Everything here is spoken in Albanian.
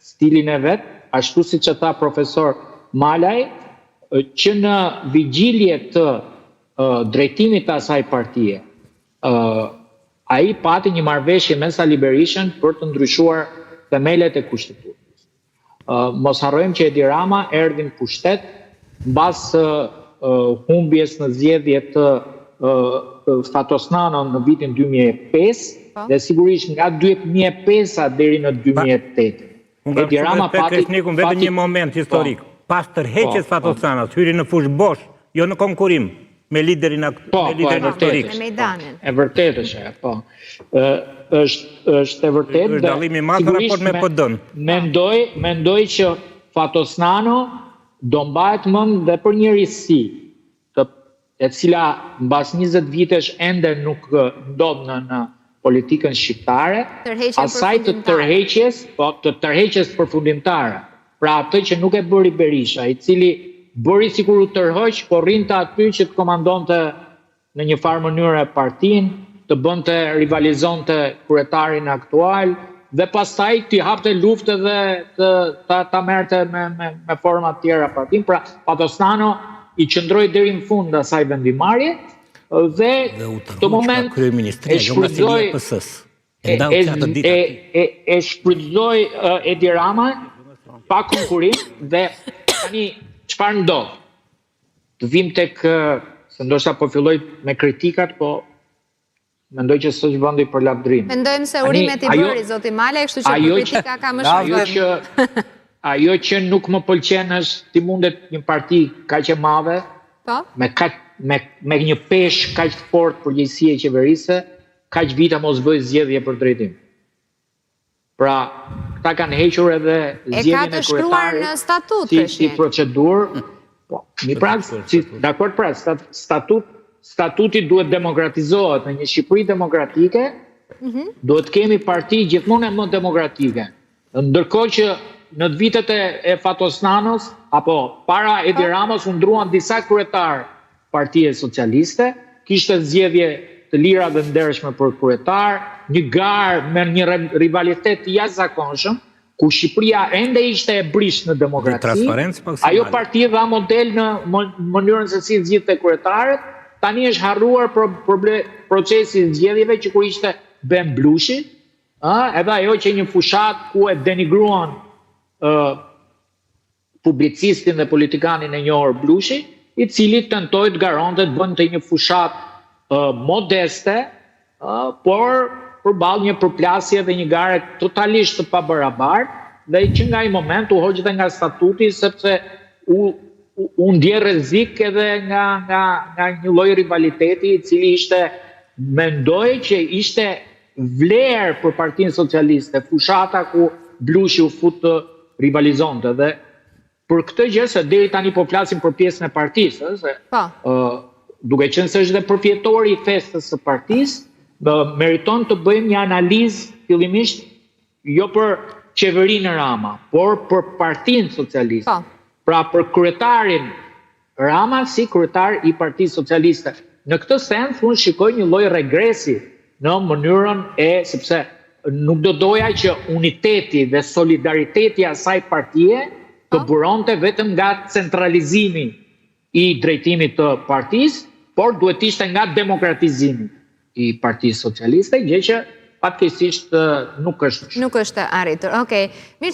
stilin e vet, ashtu siç e tha profesor Malaj, që në vigjilje të drejtimit të asaj partie, ai pati një marrëveshje me Sali Berishën për të ndryshuar themelet e kushtetutës. Mos harrojmë që Edi Rama erdhi në pushtet mbas humbjes në zgjedhje të Fatosnano në vitin 2005 dhe sigurisht nga 2005 deri në 2008. Edi Rama pati vetëm një moment historik. Pas tërheqjes Fatosnanos, hyri në fushë bosh, jo në konkurim me liderin historik. E vërtet është, po. Është e vërtet. Është dallimi i madh në raport me PD-n. Mendoj që Fatosnano do mbahet mend dhe për një risi, e cila mbas 20 vitesh ende nuk ndodh në politikën shqiptare, asaj të tërheqjes përfundimtare. Pra atë që nuk e bëri Berisha, i cili bëri sikur u tërhoq, por rrinte aty që të komandonte në një farë mënyrë partinë, të bënte rivalizonte kryetarin aktual dhe pastaj t'i hapte luftë dhe ta merrte me forma të tjera partinë. Pra Fatosnano i qëndroi deri në fund asaj vendimarrje dhe në moment e shfrytëzoi Edi Rama pa konkurim dhe tani çfarë ndodh? Të vim tek, se ndoshta po filloj me kritikat, po mendoj që s'është vendi për lavdrim. Mendojmë se urimet i bëri zoti Malaj, kështu që kritika ka më shumë. Ajo që nuk më pëlqen është ti mundet një parti kaq e madhe, me një peshë kaq të fortë përgjegjësie e qeverisë, kaq vite mos bëj zgjedhje për drejtim. Pra, këta kanë hequr edhe zgjedhjen e kryetarit në statut si procedurë. Po, dakord, pra, statuti duhet demokratizohet në një Shqipëri demokratike, duhet kemi parti gjithmonë më demokratike. Ndërkohë që në vitet e Fatosnanos, apo para Edi Ramos, u ndruan disa kryetar Partie Socialiste, kishte zgjedhje të lira dhe ndershme për kryetar, një garë me një rivalitet të jashtëzakonshëm, ku Shqipëria ende ishte e brish në demokraci. Ajo parti dha model në mënyrën se si zgjidhte kryetarët, tani është harruar procesi i zgjedhjeve që kur ishte Ben Blushi, edhe ajo që një fushat ku e denigruan publicistin dhe politikanin e njohur Blushi, i cili tentoi të garonte të bënte një fushat modeste, por përballë një përplasje dhe një gare totalisht të pabarabartë, dhe që nga i moment u hoqë dhe nga statuti, sepse u ndje rrezik edhe nga një lloj rivaliteti i cili ishte, mendoj që ishte vlerë për Partinë Socialiste, fushata ku Blushi u fut të rivalizonte. Dhe për këtë gjë, se deri tani po flasim për pjesën e partisë, duke qenë se është dhe përfjetori i festës së partisë, meriton të bëjmë një analizë fillimisht jo për qeverinë Rama, por për Partinë Socialiste. Pra për kryetarin Rama si kryetar i Partisë Socialiste. Në këtë sens unë shikoj një lloj regresi në mënyrën sepse nuk do doja që uniteti dhe solidariteti i asaj partie të buronte vetëm nga centralizimi i drejtimit të partisë, por duhet ishte nga demokratizimi i Partisë Socialiste, gjë që fatkeqësisht nuk është. Nuk është arritur. Okej.